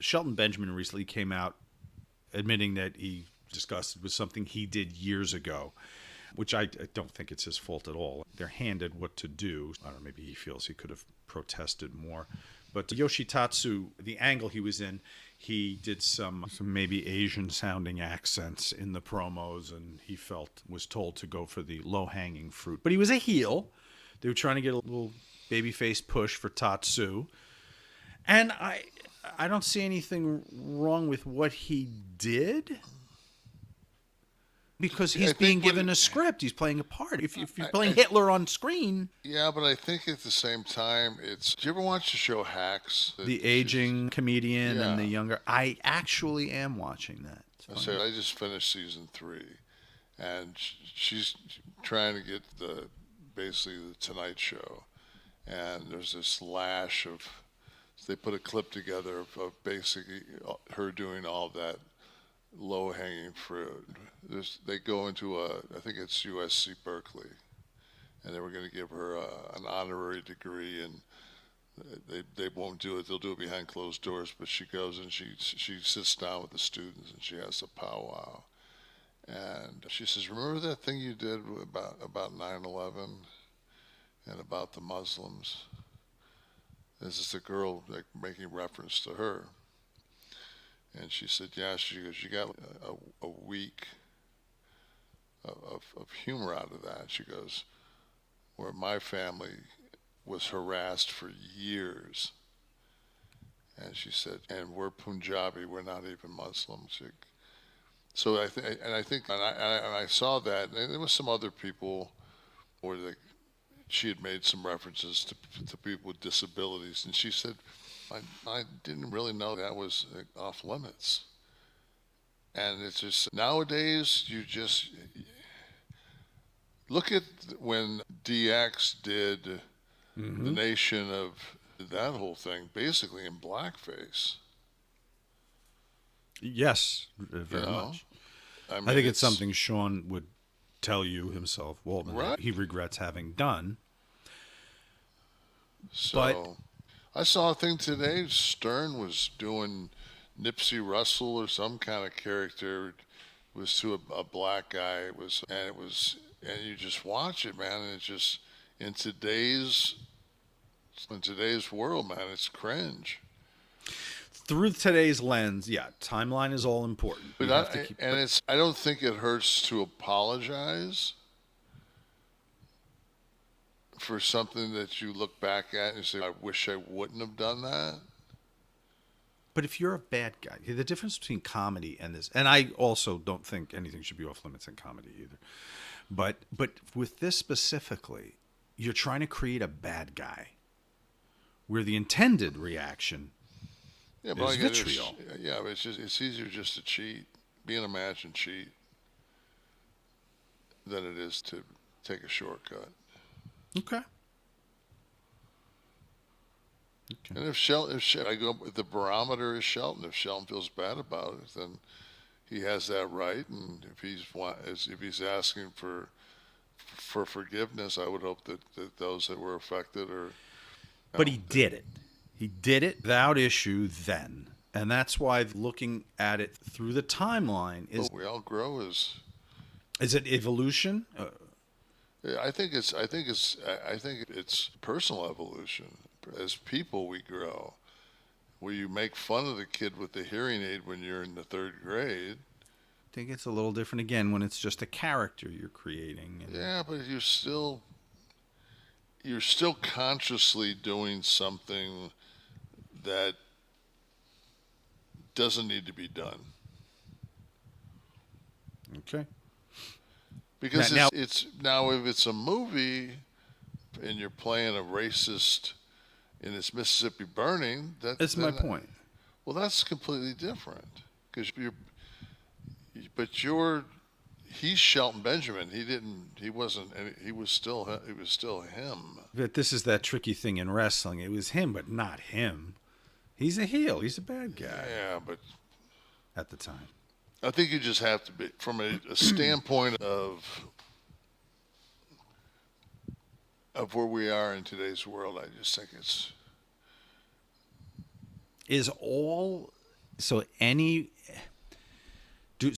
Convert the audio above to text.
Shelton Benjamin recently came out admitting that he disgusted with something he did years ago, which I don't think it's his fault at all. They're handed what to do. I don't know, maybe he feels he could have protested more. But Yoshitatsu, the angle he was in, he did some maybe Asian sounding accents in the promos, and he felt was told to go for the low hanging fruit. But he was a heel. They were trying to get a little babyface push for Tatsu. And I don't see anything wrong with what he did because he's being given a script. He's playing a part. If you're playing Hitler on screen. Yeah, but I think at the same time, it's. Do you ever watch the show Hacks? The aging comedian and the Yeah. younger. I actually am watching that. I just finished season 3, and she's trying to get basically the Tonight Show, and there's this lash of. They put a clip together of basically her doing all that low hanging fruit. They go into I think it's USC Berkeley, and they were going to give her an honorary degree, and they won't do it. They'll do it behind closed doors. But she goes and she sits down with the students and she has a powwow, and she says, "Remember that thing you did about 9/11 and about the Muslims?" This is the girl like making reference to her. And she said, "Yeah." She goes, "You got a week of humor out of that." She goes, "Where my family was harassed for years." And she said, "And we're Punjabi. We're not even Muslims." So I saw that. And there was some other people where she had made some references to people with disabilities, and she said, I didn't really know that was off limits. And it's just nowadays you just look at when DX did the Nation of that whole thing basically in blackface. Yes, very much. I I think it's something Sean would tell you himself, Waltman, right. that he regrets having done. So But I saw a thing today. Stern was doing Nipsey Russell or some kind of character. It was to a black guy. And you just watch it, man. And it's just in today's world, man, it's cringe. through today's lens, yeah, timeline is all important. I don't think it hurts to apologize for something that you look back at and say, I wish I wouldn't have done that. But if you're a bad guy, the difference between comedy and this, and I also don't think anything should be off limits in comedy either. But with this specifically, you're trying to create a bad guy where the intended reaction is vitriol. But it's easier just to cheat, be in a match and cheat, than it is to take a shortcut. Okay. And I go with the barometer is Shelton. If Shelton feels bad about it, then he has that right. And if he's asking for forgiveness, I would hope that those that were affected are. But he did it. He did it without issue then. And that's why looking at it through the timeline is. We all grow as. Is it evolution? I think it's personal evolution. As people, we grow. Where you make fun of the kid with the hearing aid when you're in the 3rd grade. I think it's a little different again when it's just a character you're creating. Yeah, but you're still consciously doing something that doesn't need to be done. Okay. Because if it's a movie and you're playing a racist in it's Mississippi Burning, that's my point. Well, that's completely different because he's Shelton Benjamin. He was still him. But this is that tricky thing in wrestling. It was him, but not him. He's a heel. He's a bad guy. Yeah, but at the time, I think you just have to be from a standpoint of where we are in today's world. I just think it's is all So any